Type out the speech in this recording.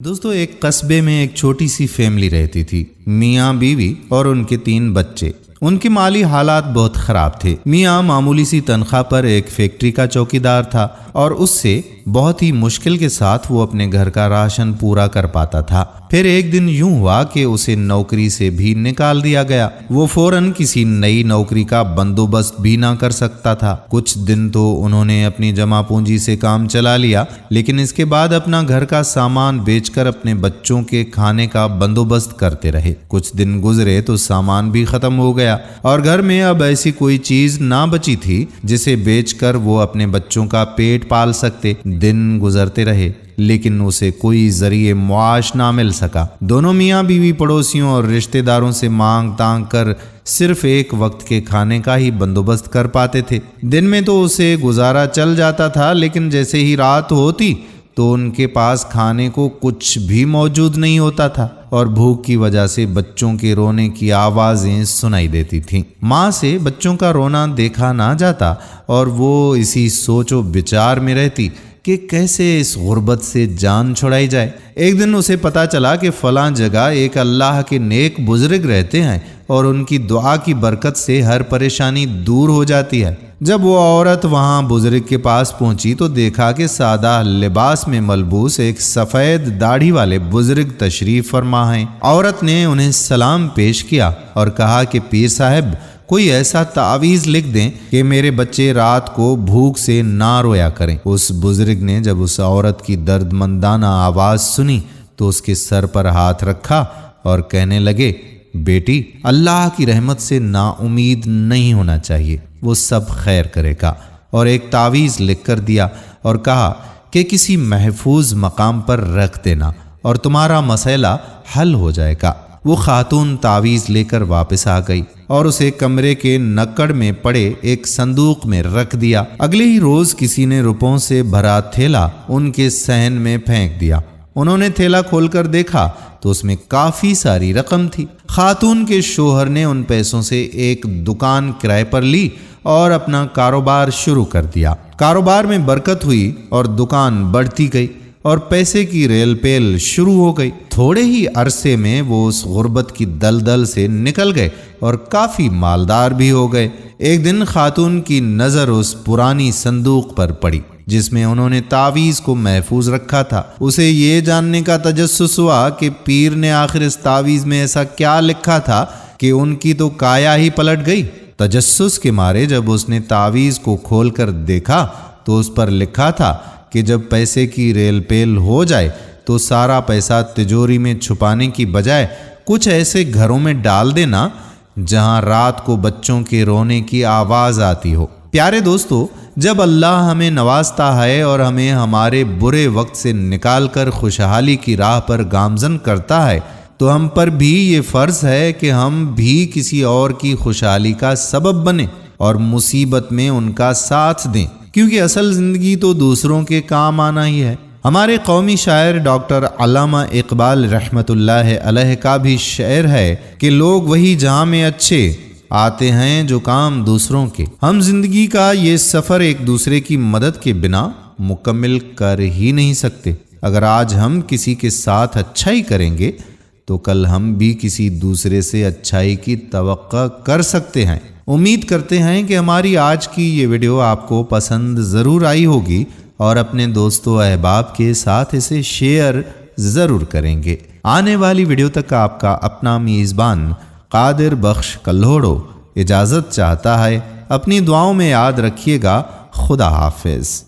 دوستو ایک قصبے میں ایک چھوٹی سی فیملی رہتی تھی، میاں بیوی اور ان کے 3 بچے۔ ان کے مالی حالات بہت خراب تھے۔ میاں معمولی سی تنخواہ پر ایک فیکٹری کا چوکیدار تھا اور اس سے بہت ہی مشکل کے ساتھ وہ اپنے گھر کا راشن پورا کر پاتا تھا۔ پھر ایک دن یوں ہوا کہ اسے نوکری سے بھی نکال دیا گیا۔ وہ فوراً کسی نئی نوکری کا بندوبست بھی نہ کر سکتا تھا۔ کچھ دن تو انہوں نے اپنی جمع پونجی سے کام چلا لیا، لیکن اس کے بعد اپنا گھر کا سامان بیچ کر اپنے بچوں کے کھانے کا بندوبست کرتے رہے۔ کچھ دن گزرے تو سامان بھی ختم ہو گیا اور گھر میں اب ایسی کوئی چیز نہ بچی تھی جسے بیچ کر وہ اپنے بچوں کا پیٹ پال سکتے۔ دن گزرتے رہے لیکن اسے کوئی ذریعہ معاش نہ مل سکا۔ دونوں میاں بیوی پڑوسیوں اور رشتہ داروں سے مانگ تانگ کر صرف ایک وقت کے کھانے کا ہی بندوبست کر پاتے تھے۔ دن میں تو اسے گزارا چل جاتا تھا، لیکن جیسے ہی رات ہوتی تو ان کے پاس کھانے کو کچھ بھی موجود نہیں ہوتا تھا اور بھوک کی وجہ سے بچوں کے رونے کی آوازیں سنائی دیتی تھیں۔ ماں سے بچوں کا رونا دیکھا نہ جاتا اور وہ اسی سوچ و بچار میں رہتی کہ کیسے اس غربت سے جان چھڑائی جائے۔ ایک دن اسے پتا چلا کہ فلاں جگہ ایک اللہ کے نیک بزرگ رہتے ہیں اور ان کی دعا کی برکت سے ہر پریشانی دور ہو جاتی ہے۔ جب وہ عورت وہاں بزرگ کے پاس پہنچی تو دیکھا کہ سادہ لباس میں ملبوس ایک سفید داڑھی والے بزرگ تشریف فرما ہیں۔ عورت نے انہیں سلام پیش کیا اور کہا کہ پیر صاحب کوئی ایسا تعویذ لکھ دیں کہ میرے بچے رات کو بھوک سے نہ رویا کریں۔ اس بزرگ نے جب اس عورت کی درد مندانہ آواز سنی تو اس کے سر پر ہاتھ رکھا اور کہنے لگے، بیٹی اللہ کی رحمت سے نا امید نہیں ہونا چاہیے، وہ سب خیر کرے گا، اور ایک تعویذ لکھ کر دیا اور کہا کہ کسی محفوظ مقام پر رکھ دینا اور تمہارا مسئلہ حل ہو جائے گا۔ وہ خاتون تعویذ لے کر واپس آ گئی اور اسے کمرے کے نکڑ میں پڑے ایک صندوق میں رکھ دیا۔ اگلے ہی روز کسی نے روپوں سے بھرا تھیلا ان کے صحن میں پھینک دیا۔ انہوں نے تھیلا کھول کر دیکھا تو اس میں کافی ساری رقم تھی۔ خاتون کے شوہر نے ان پیسوں سے ایک دکان کرائے پر لی اور اپنا کاروبار شروع کر دیا۔ کاروبار میں برکت ہوئی اور دکان بڑھتی گئی اور پیسے کی ریل پیل شروع ہو گئی۔ تھوڑے ہی عرصے میں وہ اس غربت کی دلدل سے نکل گئے اور کافی مالدار بھی ہو گئے۔ ایک دن خاتون کی نظر اس پرانی صندوق پر پڑی جس میں انہوں نے تعویذ کو محفوظ رکھا تھا۔ اسے یہ جاننے کا تجسس ہوا کہ پیر نے آخر اس تعویذ میں ایسا کیا لکھا تھا کہ ان کی تو کایا ہی پلٹ گئی۔ تجسس کے مارے جب اس نے تعویذ کو کھول کر دیکھا تو اس پر لکھا تھا کہ جب پیسے کی ریل پیل ہو جائے تو سارا پیسہ تجوری میں چھپانے کی بجائے کچھ ایسے گھروں میں ڈال دینا جہاں رات کو بچوں کے رونے کی آواز آتی ہو۔ پیارے دوستو، جب اللہ ہمیں نوازتا ہے اور ہمیں ہمارے برے وقت سے نکال کر خوشحالی کی راہ پر گامزن کرتا ہے تو ہم پر بھی یہ فرض ہے کہ ہم بھی کسی اور کی خوشحالی کا سبب بنیں اور مصیبت میں ان کا ساتھ دیں، کیونکہ اصل زندگی تو دوسروں کے کام آنا ہی ہے۔ ہمارے قومی شاعر ڈاکٹر علامہ اقبال رحمۃ اللہ علیہ کا بھی شعر ہے کہ لوگ وہی جہاں میں اچھے آتے ہیں جو کام دوسروں کے۔ ہم زندگی کا یہ سفر ایک دوسرے کی مدد کے بنا مکمل کر ہی نہیں سکتے۔ اگر آج ہم کسی کے ساتھ اچھائی کریں گے تو کل ہم بھی کسی دوسرے سے اچھائی کی توقع کر سکتے ہیں۔ امید کرتے ہیں کہ ہماری آج کی یہ ویڈیو آپ کو پسند ضرور آئی ہوگی اور اپنے دوستوں و احباب کے ساتھ اسے شیئر ضرور کریں گے۔ آنے والی ویڈیو تک آپ کا اپنا میزبان قادر بخش کلہوڑو اجازت چاہتا ہے۔ اپنی دعاؤں میں یاد رکھیے گا۔ خدا حافظ۔